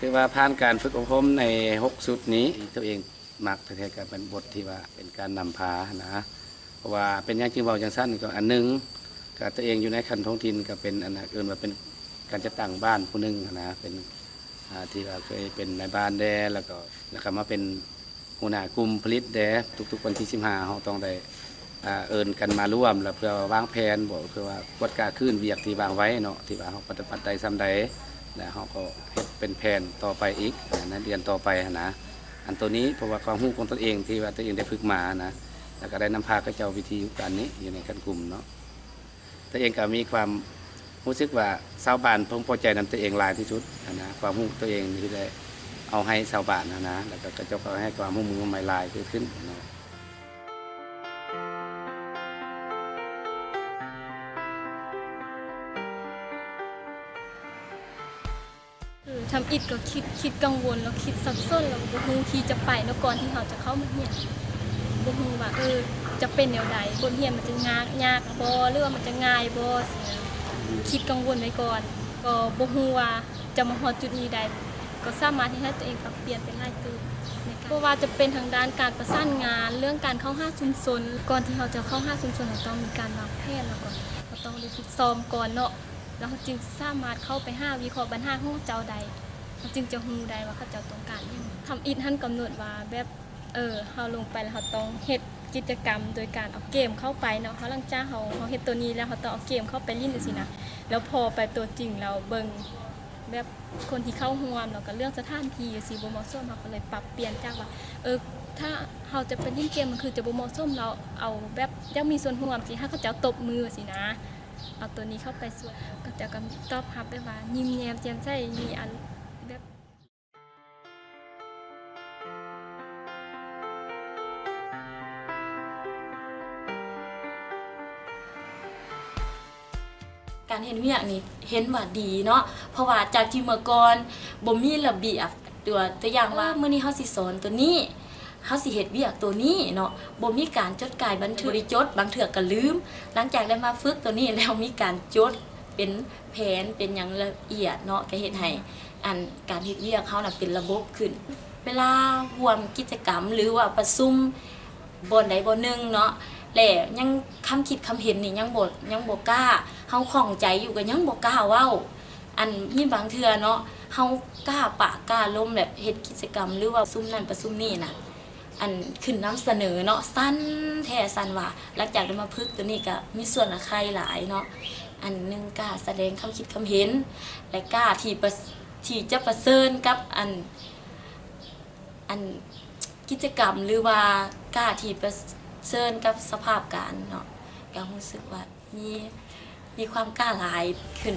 คือว่าผ่านการฝึกอบรมใน6ชุดนี้ตัวเองมักแท้ๆก็เป็นบทที่ว่าเป็นการนำพานะเพราะว่าเป็นอย่างจริงเว้าจังซั่นก็อันนึงก็ตัวเองอยู่ในขั้นท้องถิ่นก็เป็นอันอื่นว่าเป็นการจะตั้งบ้านผู้นึงนะเป็นที่ว่าเคยเป็นนายบ้านแดแล้วก็มาเป็นหัวหน้ากลุ่มผลิตแดทุกๆวันที่15เฮาต้องได้เอิ้นกันมาร่วมแล้วเพื่อวางแผนบ่เพื่อว่ากวดกาคืนเวียกที่วางไว้เนาะที่ว่าเฮาปฏิบัติได้ซำใดแล้วเฮาก็เฮ็ดเป็นแผนต่อไปอีกนะเดือนต่อไปนะอันตัวนี้เพราะว่าความรู้ของตนเองที่ว่าตัวเองได้ฝึกมานะแล้วก็ได้นำพาเจ้าวิธีการนี้อยู่ในขั้นกลุ่มเนาะตัวเองก็มีความรู้สึกว่าชาวบ้านพอใจนำตัวเองหลายที่สุดนะความรู้ตัวเองที่ได้เอาให้ชาวบ้านนะแล้วก็เจ้าก็ให้ความรู้มือใหม่หลายขึ้นนะทำอิฐก็คิดกังวลแล้วคิดซับซ้อนแล้วบ่ฮู้ที่จะไปเนาะก่อนที่เราจะเข้ามาเรียนบ่ฮู้ว่าจะเป็นแนวใดบทเรียนมันจะยากบ่หรือว่ามันจะง่ายบ่คิดกังวลไว้ก่อนก็บ่ฮู้ว่าจะมาฮอดจุดนี้ได้ก็สามารถที่ให้ตัวเองปรับเปลี่ยนเป็นหลายตื่นเพราะว่าจะเป็นทางด้านการประสานงานเรื่องการเข้าหาชุมชนก่อนที่เราจะเข้าหาชุมชนเราต้องมีการวางแผนแล้วก็เราต้องได้ฝึกซ้อมก่อนเนาะแล้วจึงสามารถเข้าไปหาวิเคราะห์ปัญหาของเจ้าใดจึงจะฮู้ได้ว่าเขาเจ้าต้องการหยังทำอิฐท่านกำหนดว่าแบบเฮาลงไปแล้วเฮาต้องเฮ็ดกิจกรรมโดยการเอาเกมเข้าไปเนาะเฮาหลังจากเฮาเฮ็ดตัวนี้แล้วเฮาต้องเอาเกมเข้าไปเล่นจังซี่นะแล้วพอไปตัวจริงเราเบิ่งแบบคนที่เข้าร่วมแล้วก็เรื่องสถานที่สิบ่เหมาะสมเฮาก็เลยปรับเปลี่ยนจากว่าถ้าเฮาจะไปเล่นเกมมันคือจะบ่เหมาะสมเราเอาแบบอยากมีส่วนร่วมสิถ้าเขาเจ้าตบมือสินะเอาตัวนี้เข้าไปส่วนก็จะก็ตอบรับแบบว่ายิ้มแย้มแจ่มใสมีอันแบบการเห็นเวียกนี่เห็นว่าดีเนาะเพราะว่าจากที่เมื่อก่อนบ่มีระเบียบตัวอย่างว่ามื้อนี้เฮาสิสอนตัวนี้เฮาสิเฮ็ดเวียกตัวนี้เนาะบ่มีการจดกายบันทึกบ่ได้จดบางเทื่อก็ลืมหลังจากได้มาฝึกตัวนี้แล้วมีการจดเป็นแผนเป็นหยังละเอียดเนาะก็เฮ็ดให้การเฮ็ดเวียกเฮาน่ะเป็นระบบขึ้นเวลาร่วมกิจกรรมหรือว่าประชุมบ่ใดบ่หนึ่งเนาะแล้วยังคำคิดคำเห็นนี่ยังบ่กล้าเฮาข้องใจอยู่ก็ยังบ่กล้าเว้ามีบางเทื่อเนาะเฮากล้าปากกล้าล้มแบบเฮ็ดกิจกรรมหรือว่าซุ่มนั่นประชุมนี่น่ะขึ้นนำเสนอเนาะสั้นแท้สั้นว่าหลังจากได้มาฝึกตัวนี้ก็มีส่วนละใครหลายเนาะนึงกล้าแสดงความคิดความเห็นและกล้าที่จะประเสริญกับกิจกรรมหรือว่ากล้าที่ประเสริญกับสภาพการเนาะก็รู้สึกว่ามีความกล้าหลายขึ้น